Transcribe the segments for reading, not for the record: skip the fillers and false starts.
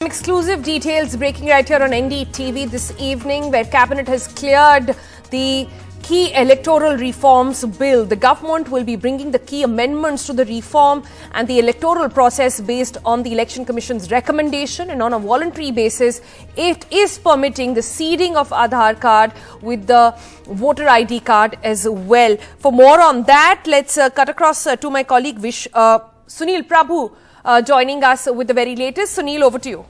exclusive details breaking right here on NDTV this evening, where Cabinet has cleared the key electoral reforms bill. The government will be bringing the key amendments to the reform and the electoral process based on the Election Commission's recommendation, and on a voluntary basis, it is permitting the seeding of Aadhaar card with the voter ID card as well. For more on that, let's cut across to my colleague Sunil Prabhu joining us with the very latest. Sunil, over to you.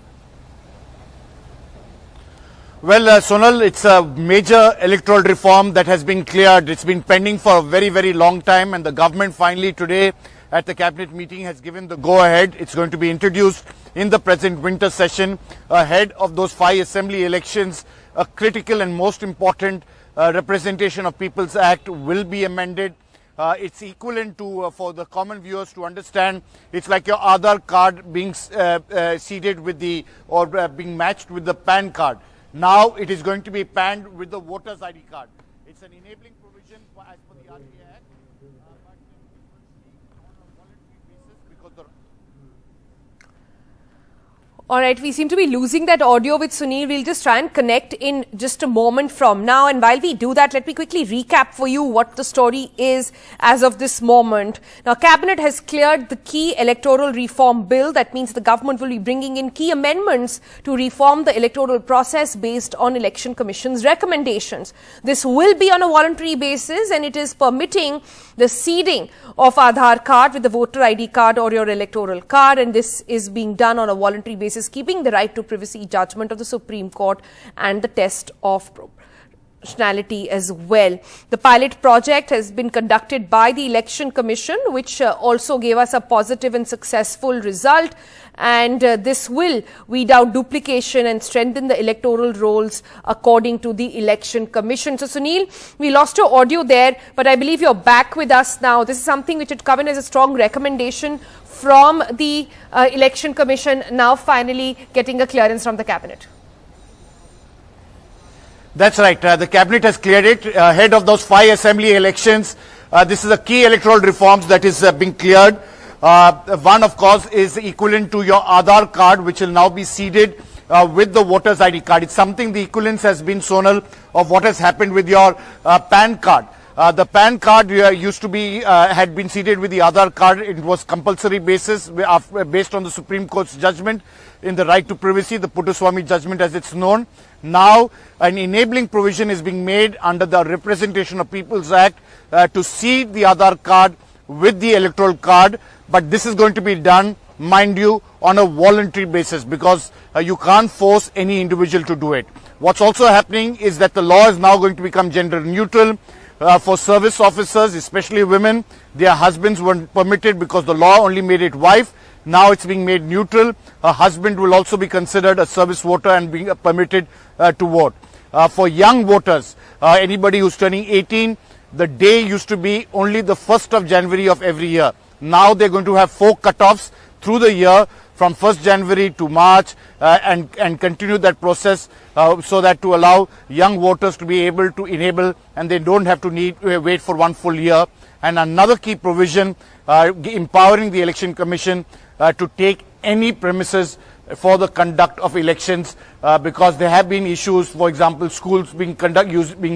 Well, Sonal, it's a major electoral reform that has been cleared. It's been pending for a very, very long time, and the government finally today at the cabinet meeting has given the go-ahead. It's going to be introduced in the present winter session ahead of those 5 assembly elections. A critical and most important Representation of People's Act will be amended. It's equivalent to, for the common viewers to understand, it's like your Aadhaar card being seeded with the, or being matched with the PAN card. Now it is going to be panned with the voter's ID card. It's an enabling provision as per the RTA Act, but on a voluntary basis because the... All right, we seem to be losing that audio with Sunil. We'll just try and connect in just a moment from now. And while we do that, let me quickly recap for you what the story is as of this moment. Now, Cabinet has cleared the key electoral reform bill. That means the government will be bringing in key amendments to reform the electoral process based on Election Commission's recommendations. This will be on a voluntary basis, and it is permitting the seeding of Aadhaar card with the voter ID card or your electoral card. And this is being done on a voluntary basis, keeping the right to privacy judgment of the Supreme Court and the test of proportionality as well. The pilot project has been conducted by the Election Commission, which also gave us a positive and successful result. And this will weed out duplication and strengthen the electoral rolls according to the Election Commission. So, Sunil, we lost your audio there, but I believe you're back with us now. This is something which had come in as a strong recommendation from the Election Commission, now finally getting a clearance from the Cabinet. That's right. The Cabinet has cleared it ahead of those 5 assembly elections. This is a key electoral reforms that is being cleared. One, of course, is equivalent to your Aadhaar card, which will now be seeded with the voter's ID card. It's something the equivalence has been, Sonal, of what has happened with your PAN card. The PAN card used to be, had been seeded with the Aadhaar card. It was compulsory basis based on the Supreme Court's judgment in the right to privacy, the Puttaswamy judgment as it's known. Now, an enabling provision is being made under the Representation of People's Act to seed the Aadhaar card with the electoral card. But this is going to be done, mind you, on a voluntary basis, because you can't force any individual to do it. What's also happening is that the law is now going to become gender neutral. For service officers, especially women, their husbands weren't permitted because the law only made it wife. Now it's being made neutral. A husband will also be considered a service voter and being permitted to vote. For young voters, anybody who's turning 18, the day used to be only the 1st of January of every year. Now they're going to have 4 cutoffs through the year from 1st January to March and continue that process so that to allow young voters to be able to enable, and they don't have to wait for 1 full year. And another key provision empowering the Election Commission to take any premises for the conduct of elections because there have been issues, for example, schools being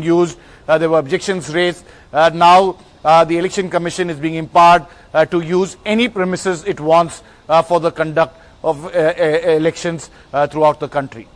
used, there were objections raised. Now the Election Commission is being empowered to use any premises it wants for the conduct of elections throughout the country.